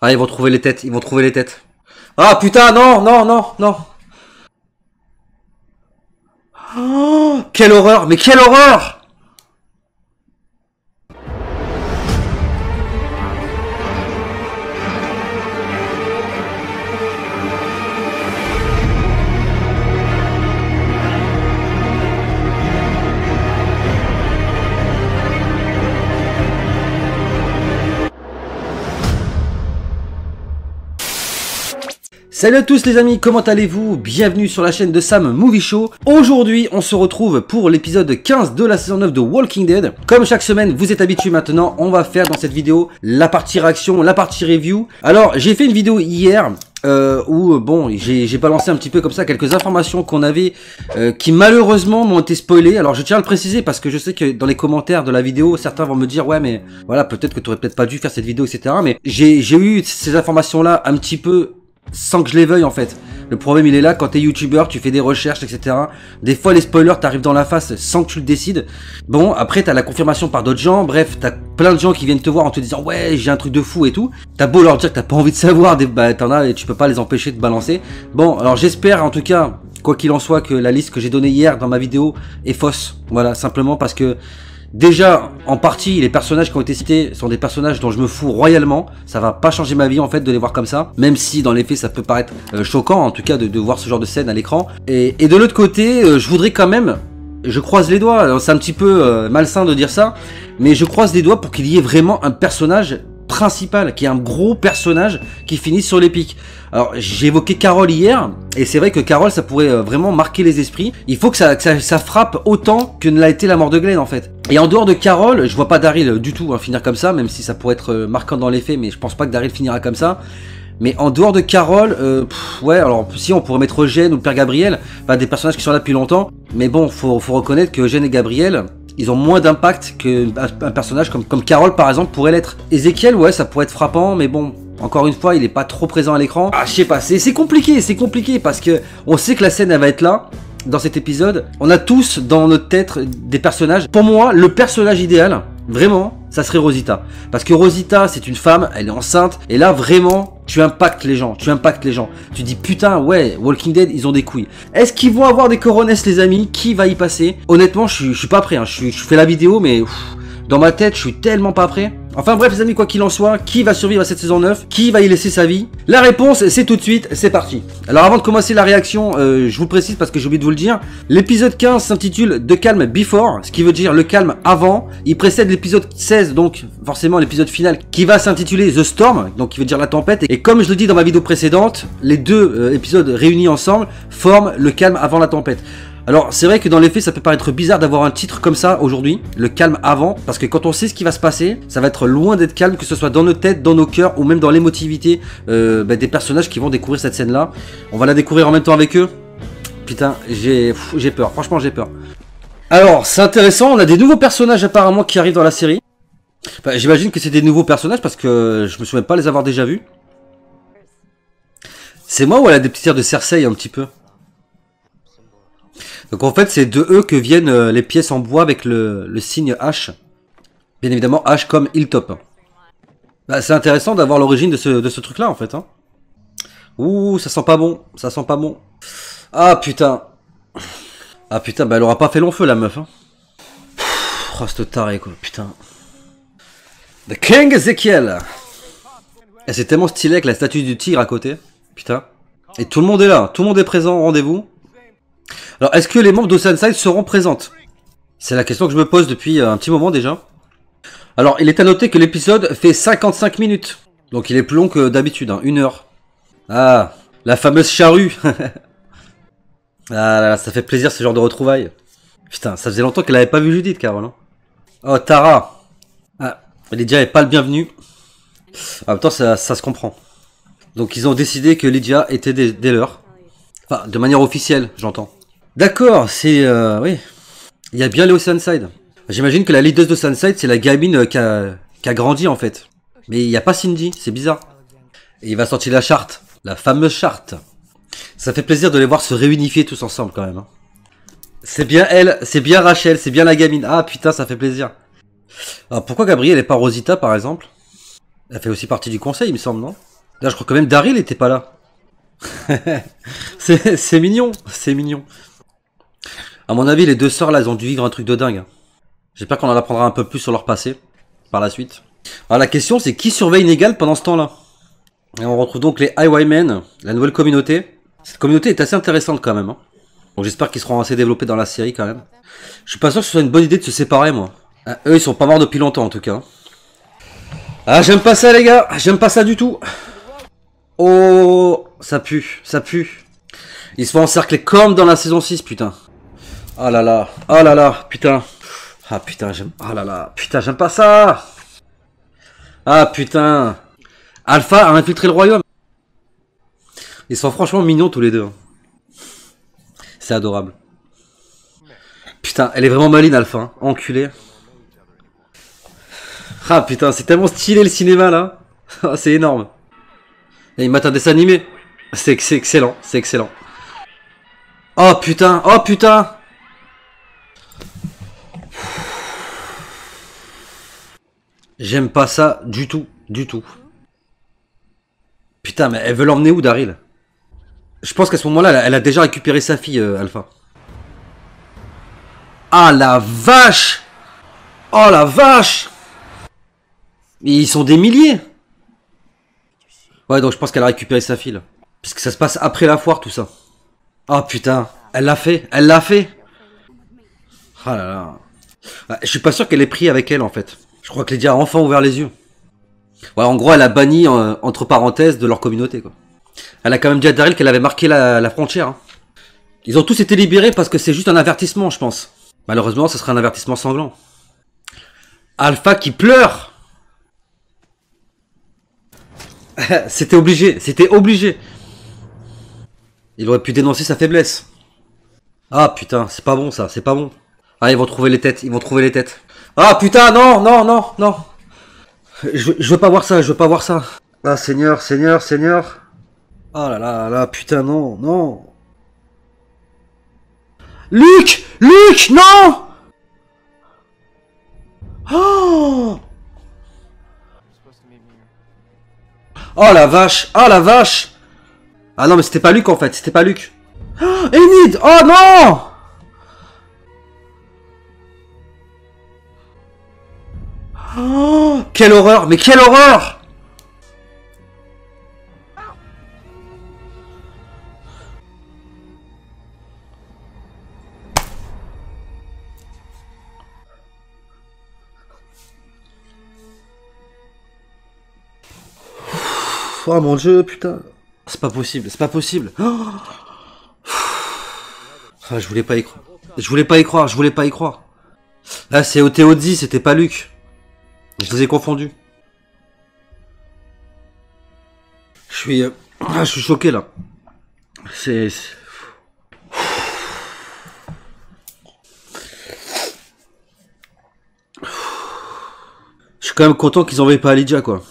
Ah, ils vont trouver les têtes, ils vont trouver les têtes. Ah putain, non, non, non, non. Oh, quelle horreur, mais quelle horreur! Salut à tous les amis, comment allez-vous? Bienvenue sur la chaîne de Sam Movie Show. Aujourd'hui, on se retrouve pour l'épisode 15 de la saison 9 de Walking Dead. Comme chaque semaine, vous êtes habitués maintenant, on va faire dans cette vidéo la partie réaction, la partie review. Alors, j'ai fait une vidéo hier où, bon, j'ai balancé un petit peu comme ça quelques informations qu'on avait qui malheureusement m'ont été spoilées. Alors, je tiens à le préciser parce que je sais que dans les commentaires de la vidéo, certains vont me dire, ouais, mais voilà, peut-être que tu aurais peut-être pas dû faire cette vidéo, etc. Mais j'ai eu ces informations-là un petit peu sans que je les veuille en fait. Le problème il est là quand t'es youtubeur, tu fais des recherches, etc. Des fois les spoilers t'arrivent dans la face sans que tu le décides. Bon, après t'as la confirmation par d'autres gens. Bref, t'as plein de gens qui viennent te voir en te disant ouais j'ai un truc de fou et tout. T'as beau leur dire que t'as pas envie de savoir, bah t'en as et tu peux pas les empêcher de balancer. Bon, alors j'espère en tout cas, quoi qu'il en soit, que la liste que j'ai donnée hier dans ma vidéo est fausse. Voilà, simplement parce que déjà, en partie, les personnages qui ont été cités sont des personnages dont je me fous royalement. Ça va pas changer ma vie en fait de les voir comme ça. Même si dans les faits ça peut paraître choquant en tout cas de voir ce genre de scène à l'écran. Et de l'autre côté, je voudrais quand même, je croise les doigts, c'est un petit peu malsain de dire ça, mais je croise les doigts pour qu'il y ait vraiment un personnage principal, qui est un gros personnage qui finit sur les pics. Alors j'ai évoqué Carol hier, et c'est vrai que Carol ça pourrait vraiment marquer les esprits. Il faut que ça frappe autant que ne l'a été la mort de Glenn en fait. Et en dehors de Carol, je vois pas Daryl du tout finir comme ça, même si ça pourrait être marquant dans les faits, mais je pense pas que Daryl finira comme ça. Mais en dehors de Carol, ouais, alors si on pourrait mettre Eugène ou le père Gabriel, bah, des personnages qui sont là depuis longtemps, mais bon, faut reconnaître que Eugène et Gabriel, ils ont moins d'impact qu'un personnage comme Carol par exemple pourrait l'être. Ezekiel, ouais, ça pourrait être frappant, mais bon, encore une fois, il est pas trop présent à l'écran. Ah, je sais pas, c'est compliqué parce que on sait que la scène elle va être là. Dans cet épisode, on a tous dans notre tête des personnages. Pour moi, le personnage idéal, vraiment, ça serait Rosita. Parce que Rosita, c'est une femme, elle est enceinte, et là, vraiment, tu impactes les gens, Tu dis, putain, ouais, Walking Dead, ils ont des couilles. Est-ce qu'ils vont avoir des coronesses, les amis? Qui va y passer? Honnêtement, je suis pas prêt, hein. Je fais la vidéo, mais dans ma tête, je suis tellement pas prêt. Enfin bref les amis, quoi qu'il en soit, qui va survivre à cette saison 9? Qui va y laisser sa vie? La réponse c'est tout de suite, c'est parti. Alors avant de commencer la réaction, je vous le précise parce que j'ai oublié de vous le dire, l'épisode 15 s'intitule The Calm Before, ce qui veut dire le calme avant. Il précède l'épisode 16, donc forcément l'épisode final qui va s'intituler The Storm, donc qui veut dire la tempête. Et comme je le dis dans ma vidéo précédente, les deux épisodes réunis ensemble forment le calme avant la tempête. Alors c'est vrai que dans les faits ça peut paraître bizarre d'avoir un titre comme ça aujourd'hui, le calme avant, parce que quand on sait ce qui va se passer, ça va être loin d'être calme, que ce soit dans nos têtes, dans nos cœurs ou même dans l'émotivité des personnages qui vont découvrir cette scène là. On va la découvrir en même temps avec eux. Putain, j'ai peur, franchement j'ai peur. Alors c'est intéressant, on a des nouveaux personnages apparemment qui arrivent dans la série. Enfin, j'imagine que c'est des nouveaux personnages parce que je me souviens pas les avoir déjà vus. C'est moi ou elle a des petits airs de Cersei un petit peu? Donc en fait c'est de eux que viennent les pièces en bois avec le signe H. Bien évidemment H comme Hilltop. Bah, c'est intéressant d'avoir l'origine de ce truc là en fait. Hein. Ouh ça sent pas bon, ça sent pas bon. Ah putain. Ah putain, bah elle aura pas fait long feu la meuf. Hein. Oh cette tarée quoi, putain. The King Ezekiel. Et c'est tellement stylé avec la statue du tigre à côté. Putain. Et tout le monde est là, tout le monde est présent au rendez-vous. Alors, est-ce que les membres d'Oceanside seront présentes? C'est la question que je me pose depuis un petit moment déjà. Alors, il est à noter que l'épisode fait 55 minutes. Donc, il est plus long que d'habitude, hein, 1 heure. Ah, la fameuse charrue. Ah là là, ça fait plaisir ce genre de retrouvailles. Putain, ça faisait longtemps qu'elle avait pas vu Judith, Carole. Hein. Oh, Tara. Ah, Lydia est pas le bienvenu. En même temps, ça se comprend. Donc, ils ont décidé que Lydia était des leurs. Enfin, de manière officielle, j'entends. D'accord, c'est... oui. Il y a bien les Oceanside. J'imagine que la leader d'Oceanside, c'est la gamine qui a grandi, en fait. Mais il n'y a pas Cindy, c'est bizarre. Et il va sortir la charte. La fameuse charte. Ça fait plaisir de les voir se réunifier tous ensemble, quand même. Hein. C'est bien elle, c'est bien Rachel, c'est bien la gamine. Ah, putain, ça fait plaisir. Alors, pourquoi Gabrielle et pas Rosita, par exemple? Elle fait aussi partie du conseil, il me semble, non? Là, je crois que même Daryl était pas là. C'est mignon, c'est mignon. À mon avis, les deux sœurs là, elles ont dû vivre un truc de dingue. J'espère qu'on en apprendra un peu plus sur leur passé par la suite. Alors la question, c'est qui surveille Negal pendant ce temps-là? Et on retrouve donc les Highwaymen, la nouvelle communauté. Cette communauté est assez intéressante quand même. Hein. Donc j'espère qu'ils seront assez développés dans la série quand même. Je suis pas sûr que ce soit une bonne idée de se séparer, moi. Ah, eux, ils sont pas morts depuis longtemps en tout cas. Ah, j'aime pas ça, les gars. J'aime pas ça du tout. Oh, ça pue, ça pue. Ils se font encercler comme dans la saison 6, putain. Oh là là, putain. Ah putain, j'aime... Oh là là, putain, j'aime pas ça. Ah putain. Alpha a infiltré le royaume. Ils sont franchement mignons tous les deux. C'est adorable. Putain, elle est vraiment maline, Alpha. Hein. Enculé. Ah putain, c'est tellement stylé le cinéma là. C'est énorme. Et il m'a un dessin animé. C'est excellent, c'est excellent. Oh putain, oh putain. J'aime pas ça du tout, du tout. Putain, mais elle veut l'emmener où, Daryl? Je pense qu'à ce moment-là, elle a déjà récupéré sa fille, Alpha. Ah la vache! Oh la vache! Ils sont des milliers! Ouais, donc je pense qu'elle a récupéré sa fille, là. Parce que ça se passe après la foire, tout ça. Oh putain, elle l'a fait, elle l'a fait! Oh là là. Ouais, je suis pas sûr qu'elle ait pris avec elle, en fait. Je crois que Lydia a enfin ouvert les yeux. Ouais, en gros, elle a banni, entre parenthèses, de leur communauté, quoi. Elle a quand même dit à Daryl qu'elle avait marqué la frontière. Hein. Ils ont tous été libérés parce que c'est juste un avertissement, je pense. Malheureusement, ce sera un avertissement sanglant. Alpha qui pleure. C'était obligé, c'était obligé. Il aurait pu dénoncer sa faiblesse. Ah putain, c'est pas bon ça, c'est pas bon. Ah, ils vont trouver les têtes, ils vont trouver les têtes. Ah putain, non, non, non, non. Je veux pas voir ça, je veux pas voir ça. Ah Seigneur, Seigneur, Seigneur. Oh là là là, putain, non, non. Luc! Luc, non! Oh! Oh la vache! Oh la vache! Ah non, mais c'était pas Luc en fait, c'était pas Luc. Oh, Enid! Oh non! Oh, quelle horreur! Mais quelle horreur! Oh mon dieu, putain. C'est pas possible, c'est pas possible. Oh. Ah, je voulais pas y croire. Je voulais pas y croire, je voulais pas y croire. Là, c'est Oteodzi, c'était pas Luc. Je les ai confondus. Je suis choqué là. C'est... Je suis quand même content qu'ils envoient pas Lydia quoi.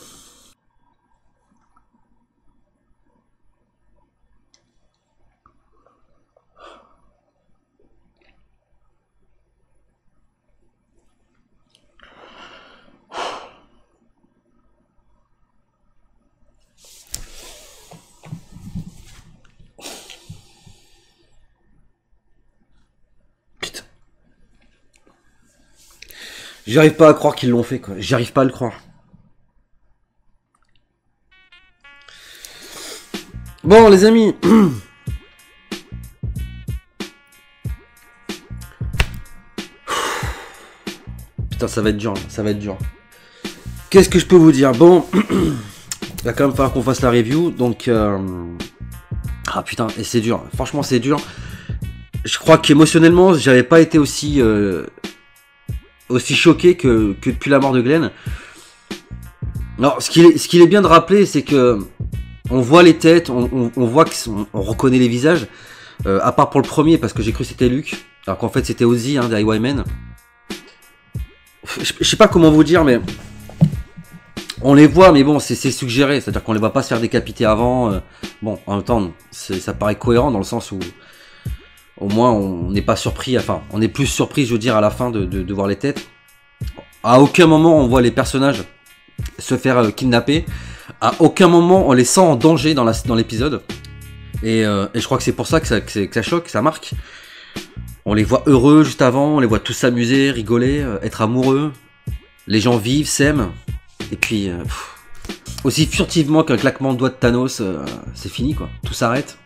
J'arrive pas à croire qu'ils l'ont fait quoi. J'arrive pas à le croire. Bon les amis. Putain ça va être dur, ça va être dur. Qu'est-ce que je peux vous dire? Bon, il va quand même falloir qu'on fasse la review, donc... Ah putain, et c'est dur, franchement c'est dur. Je crois qu'émotionnellement, j'avais pas été aussi choqué que depuis la mort de Glenn. Alors, ce qu'il est bien de rappeler, c'est que on voit les têtes, on voit qu'on reconnaît les visages, à part pour le premier, parce que j'ai cru que c'était Luke, alors qu'en fait c'était Ozzy, hein, des Highwaymen. Je sais pas comment vous dire, mais... On les voit, mais bon, c'est suggéré, c'est-à-dire qu'on les voit pas se faire décapiter avant. Bon, en même temps, ça paraît cohérent dans le sens où, au moins, on n'est pas surpris, enfin, on est plus surpris, je veux dire, à la fin de voir les têtes. À aucun moment, on voit les personnages se faire kidnapper. À aucun moment on les sent en danger dans l'épisode. Et je crois que c'est pour ça que ça choque, ça marque. On les voit heureux juste avant, on les voit tous s'amuser, rigoler, être amoureux. Les gens vivent, s'aiment. Et puis, aussi furtivement qu'un claquement de doigts de Thanos, c'est fini quoi, tout s'arrête.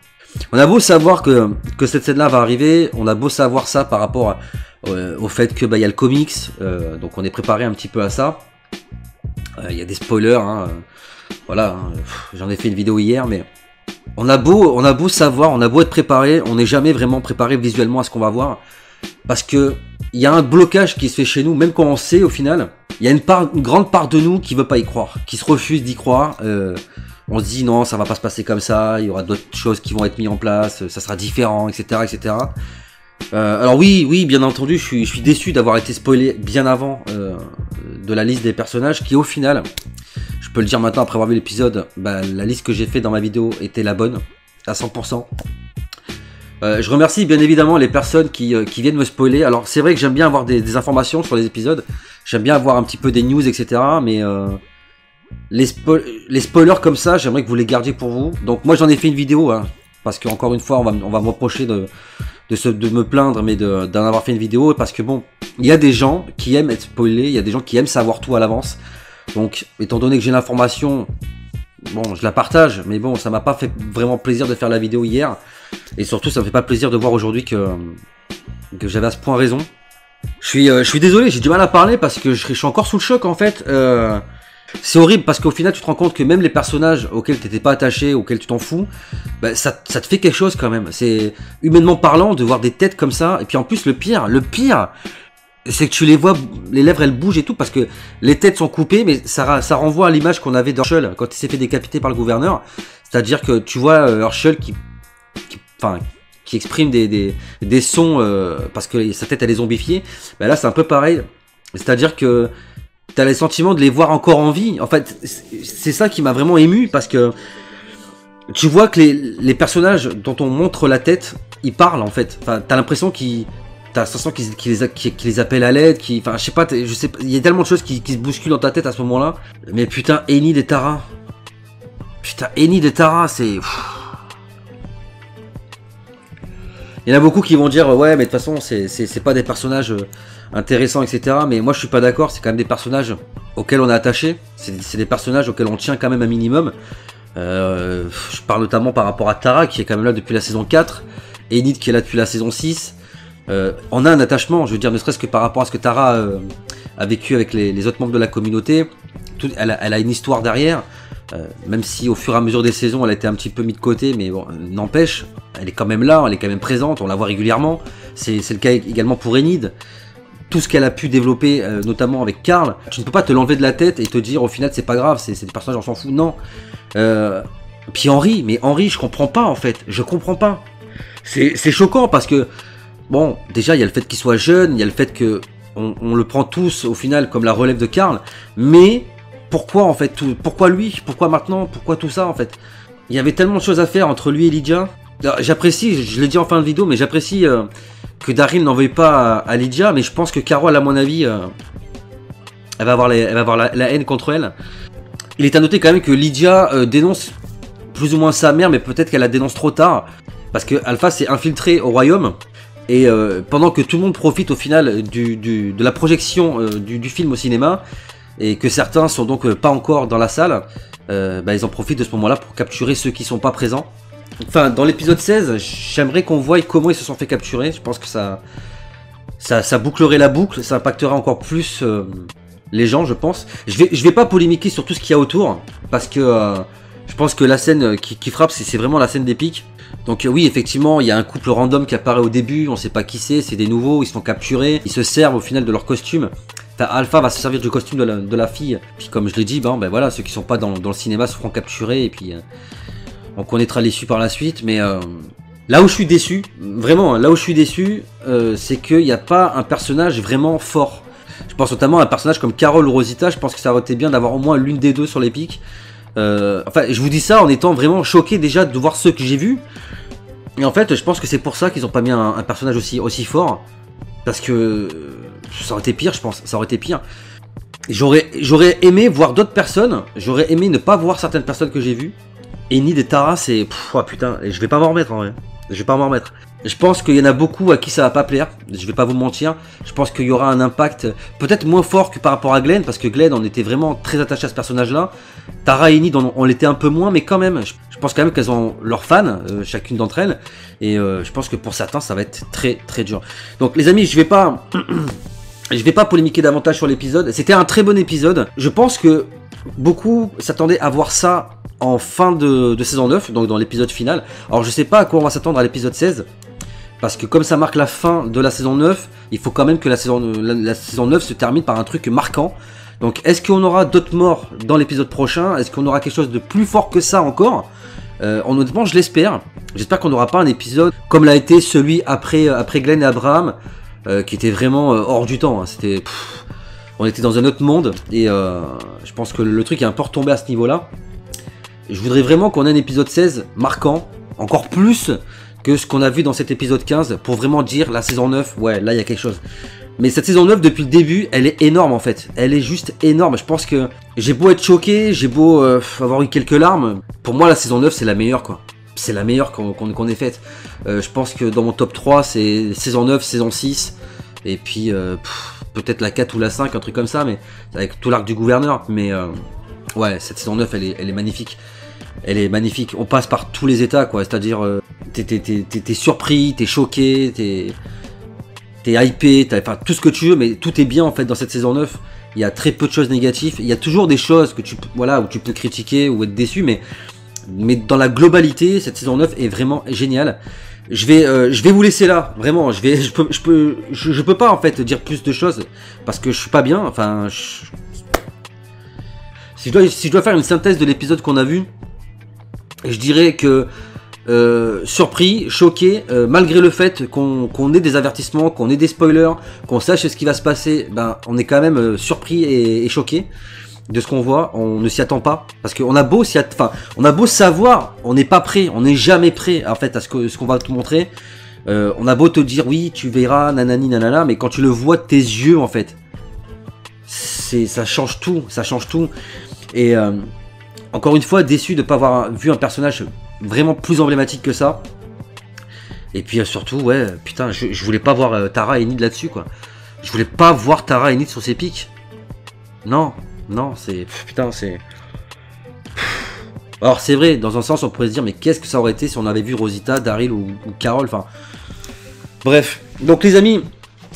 On a beau savoir que cette scène-là va arriver, on a beau savoir ça par rapport au fait que y a le comics, donc on est préparé un petit peu à ça. Il y a des spoilers, hein, voilà, hein, j'en ai fait une vidéo hier, mais on a beau savoir, on a beau être préparé, on n'est jamais vraiment préparé visuellement à ce qu'on va voir, parce que il y a un blocage qui se fait chez nous, même quand on sait au final, il y a une grande part de nous qui veut pas y croire, qui se refuse d'y croire. On se dit non, ça va pas se passer comme ça, il y aura d'autres choses qui vont être mises en place, ça sera différent, etc. etc. Alors oui, bien entendu, je suis déçu d'avoir été spoilé bien avant de la liste des personnages qui au final, je peux le dire maintenant après avoir vu l'épisode, la liste que j'ai fait dans ma vidéo était la bonne, à 100%. Je remercie bien évidemment les personnes qui viennent me spoiler. Alors c'est vrai que j'aime bien avoir des informations sur les épisodes, j'aime bien avoir un petit peu des news, etc. Mais les spoilers comme ça, j'aimerais que vous les gardiez pour vous. Donc moi j'en ai fait une vidéo, hein, parce que encore une fois on va me reprocher de me plaindre, mais d'en avoir fait une vidéo, parce que bon, il y a des gens qui aiment être spoilés, il y a des gens qui aiment savoir tout à l'avance. Donc étant donné que j'ai l'information, bon, je la partage, mais bon, ça m'a pas fait vraiment plaisir de faire la vidéo hier, et surtout ça me fait pas plaisir de voir aujourd'hui que j'avais à ce point raison. Je suis désolé, j'ai du mal à parler parce que je suis encore sous le choc en fait. C'est horrible parce qu'au final tu te rends compte que même les personnages auxquels t'étais pas attaché, auxquels tu t'en fous, ça te fait quelque chose quand même. C'est humainement parlant de voir des têtes comme ça. Et puis en plus le pire, c'est que tu les vois, les lèvres elles bougent et tout, parce que les têtes sont coupées, mais ça renvoie à l'image qu'on avait d'Herschel quand il s'est fait décapiter par le gouverneur. C'est-à-dire que tu vois Herschel qui exprime des sons parce que sa tête elle est zombifiée. Là c'est un peu pareil. C'est-à-dire que t'as le sentiment de les voir encore en vie. En fait, c'est ça qui m'a vraiment ému, parce que tu vois que les personnages dont on montre la tête, ils parlent en fait. Enfin, t'as l'impression qu'ils les appellent à l'aide, enfin, je sais pas, il y a tellement de choses qui se bousculent dans ta tête à ce moment-là. Mais putain, Enid et Tara. Putain, Enid et Tara, c'est... Il y en a beaucoup qui vont dire ouais, mais de toute façon c'est pas des personnages intéressants, etc. Mais moi je suis pas d'accord, c'est quand même des personnages auxquels on est attaché, c'est des personnages auxquels on tient quand même un minimum. Je parle notamment par rapport à Tara qui est quand même là depuis la saison 4, Enid qui est là depuis la saison 6. On a un attachement, je veux dire, ne serait-ce que par rapport à ce que Tara a vécu avec les autres membres de la communauté. Elle a une histoire derrière. Même si au fur et à mesure des saisons elle a été un petit peu mise de côté, mais bon, n'empêche, elle est quand même là, elle est quand même présente, on la voit régulièrement. C'est le cas également pour Enid. Tout ce qu'elle a pu développer, notamment avec Carl, tu ne peux pas te l'enlever de la tête et te dire au final c'est pas grave, c'est des personnages, on s'en fout, non. Puis Henry, je comprends pas en fait, je comprends pas. C'est choquant parce que, bon, déjà il y a le fait qu'il soit jeune, il y a le fait que on le prend tous au final comme la relève de Carl, mais... Pourquoi en fait pourquoi lui? Pourquoi maintenant? Pourquoi tout ça en fait? Il y avait tellement de choses à faire entre lui et Lydia. J'apprécie, je l'ai dit en fin de vidéo, mais j'apprécie que Daryl n'en veuille pas à Lydia, mais je pense que Carol, à mon avis, elle va avoir la haine contre elle. Il est à noter quand même que Lydia dénonce plus ou moins sa mère, mais peut-être qu'elle la dénonce trop tard, parce que Alpha s'est infiltré au royaume. Et pendant que tout le monde profite au final de la projection du film au cinéma, et que certains sont donc pas encore dans la salle, ils en profitent de ce moment-là pour capturer ceux qui sont pas présents. Enfin, dans l'épisode 16, j'aimerais qu'on voie comment ils se sont fait capturer. Je pense que ça bouclerait la boucle, ça impactera encore plus les gens, je pense. Je vais pas polémiquer sur tout ce qu'il y a autour, parce que je pense que la scène qui frappe, c'est vraiment la scène d'épique. Donc oui, effectivement, il y a un couple random qui apparaît au début, on sait pas qui c'est des nouveaux, ils se font capturer, ils se servent au final de leur costume. Alpha va se servir du costume de la fille, puis comme je l'ai dit, voilà, ceux qui sont pas dans le cinéma se feront capturer, et puis on connaîtra l'issue par la suite. Mais là où je suis déçu, vraiment, là où je suis déçu, c'est qu'il n'y a pas un personnage vraiment fort. Je pense notamment à un personnage comme Carol ou Rosita, je pense que ça aurait été bien d'avoir au moins l'une des deux sur l'Epic. Enfin, je vous dis ça en étant vraiment choqué déjà de voir ceux que j'ai vus. Et en fait, je pense que c'est pour ça qu'ils n'ont pas mis un personnage aussi fort. Parce que ça aurait été pire, je pense. Ça aurait été pire. J'aurais aimé voir d'autres personnes. J'aurais aimé ne pas voir certaines personnes que j'ai vues. Enid et Tara, c'est... Oh putain, je vais pas m'en remettre en vrai. Je vais pas m'en remettre. Je pense qu'il y en a beaucoup à qui ça va pas plaire. Je vais pas vous mentir. Je pense qu'il y aura un impact peut-être moins fort que par rapport à Glenn. Parce que Glenn, on était vraiment très attaché à ce personnage-là. Tara et Enid, on l'était un peu moins. Mais quand même, je pense quand même qu'elles ont leurs fans, chacune d'entre elles. Et je pense que pour certains, ça va être très très dur. Donc les amis, je vais pas... Je vais pas polémiquer davantage sur l'épisode. C'était un très bon épisode. Je pense que beaucoup s'attendaient à voir ça en fin de saison 9, donc dans l'épisode final. Alors je sais pas à quoi on va s'attendre à l'épisode 16. Parce que comme ça marque la fin de la saison 9, il faut quand même que la saison 9 se termine par un truc marquant. Donc est-ce qu'on aura d'autres morts dans l'épisode prochain? Est-ce qu'on aura quelque chose de plus fort que ça encore? Honnêtement, je l'espère. J'espère qu'on n'aura pas un épisode comme l'a été celui après Glenn et Abraham. Qui était vraiment hors du temps, hein. C'était, on était dans un autre monde et je pense que le truc est un peu retombé à ce niveau-là. Je voudrais vraiment qu'on ait un épisode 16 marquant, encore plus que ce qu'on a vu dans cet épisode 15, pour vraiment dire la saison 9, ouais, là il y a quelque chose. Mais cette saison 9, depuis le début, elle est énorme en fait. Elle est juste énorme. Je pense que j'ai beau être choqué, j'ai beau avoir eu quelques larmes. Pour moi, la saison 9, c'est la meilleure quoi. C'est la meilleure qu'on ait faite. Je pense que dans mon top 3, c'est saison 9, saison 6, et puis peut-être la 4 ou la 5, un truc comme ça, mais avec tout l'arc du gouverneur. Mais ouais, cette saison 9, elle est magnifique. Elle est magnifique. On passe par tous les états, quoi. C'est-à-dire, t'es surpris, t'es choqué, t'es hypé, enfin tout ce que tu veux, mais tout est bien en fait dans cette saison 9. Il y a très peu de choses négatives. Il y a toujours des choses que voilà, où tu peux critiquer ou être déçu, mais dans la globalité, cette saison 9 est vraiment géniale. Je vais vous laisser là, vraiment. Je peux pas en fait dire plus de choses parce que je suis pas bien. Enfin, si je dois faire une synthèse de l'épisode qu'on a vu, je dirais que surpris, choqué, malgré le fait qu'on ait des avertissements, qu'on ait des spoilers, qu'on sache ce qui va se passer, ben on est quand même surpris et choqué de ce qu'on voit. On ne s'y attend pas parce qu'on a beau on a beau savoir, on n'est pas prêt, on n'est jamais prêt en fait à ce qu'on va te montrer. On a beau te dire oui, tu verras, nanani nanana, mais quand tu le vois de tes yeux en fait, ça change tout, ça change tout. Et encore une fois, déçu de ne pas avoir vu un personnage vraiment plus emblématique que ça. Et puis surtout, ouais, putain, je voulais pas voir Tara et Enid là-dessus quoi. Je voulais pas voir Tara et Enid sur ses pics. Non. Non, c'est... Putain, c'est... Alors c'est vrai, dans un sens on pourrait se dire mais qu'est-ce que ça aurait été si on avait vu Rosita, Daryl ou Carol, enfin... Bref, donc les amis,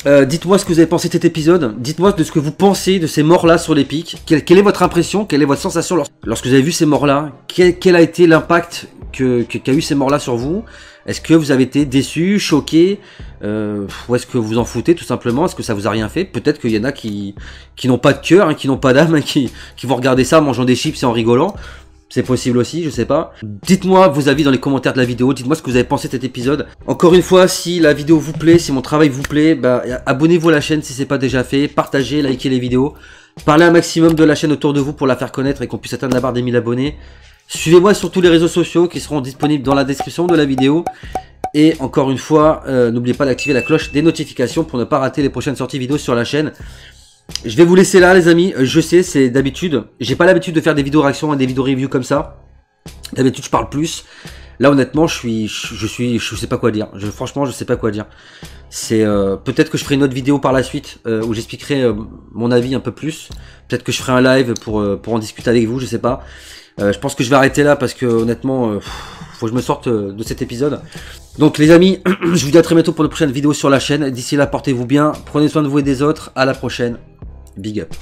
dites-moi ce que vous avez pensé de cet épisode, dites-moi de ce que vous pensez de ces morts-là sur les pics, quelle est votre impression, quelle est votre sensation lorsque vous avez vu ces morts-là, quel a été l'impact qu'a eu ces morts-là sur vous? Est-ce que vous avez été déçu, choqué, ou est-ce que vous en foutez tout simplement? Est-ce que ça vous a rien fait? Peut-être qu'il y en a qui n'ont pas de cœur, hein, qui n'ont pas d'âme, hein, qui vont regarder ça en mangeant des chips et en rigolant. C'est possible aussi, je sais pas. Dites-moi vos avis dans les commentaires de la vidéo, dites-moi ce que vous avez pensé de cet épisode. Encore une fois, si la vidéo vous plaît, si mon travail vous plaît, bah, abonnez-vous à la chaîne si c'est pas déjà fait, partagez, likez les vidéos, parlez un maximum de la chaîne autour de vous pour la faire connaître et qu'on puisse atteindre la barre des 1000 abonnés. Suivez-moi sur tous les réseaux sociaux qui seront disponibles dans la description de la vidéo. Et encore une fois, n'oubliez pas d'activer la cloche des notifications pour ne pas rater les prochaines sorties vidéo sur la chaîne. Je vais vous laisser là les amis, je sais c'est d'habitude, j'ai pas l'habitude de faire des vidéos réactions et des vidéos review comme ça. D'habitude je parle plus. Là honnêtement je sais pas quoi dire, franchement je sais pas quoi dire. C'est peut-être que je ferai une autre vidéo par la suite où j'expliquerai mon avis un peu plus. Peut-être que je ferai un live pour en discuter avec vous, je sais pas. Je pense que je vais arrêter là parce que honnêtement faut que je me sorte de cet épisode. Donc les amis, je vous dis à très bientôt pour de prochaines vidéos sur la chaîne. D'ici là portez-vous bien, prenez soin de vous et des autres, à la prochaine, big up.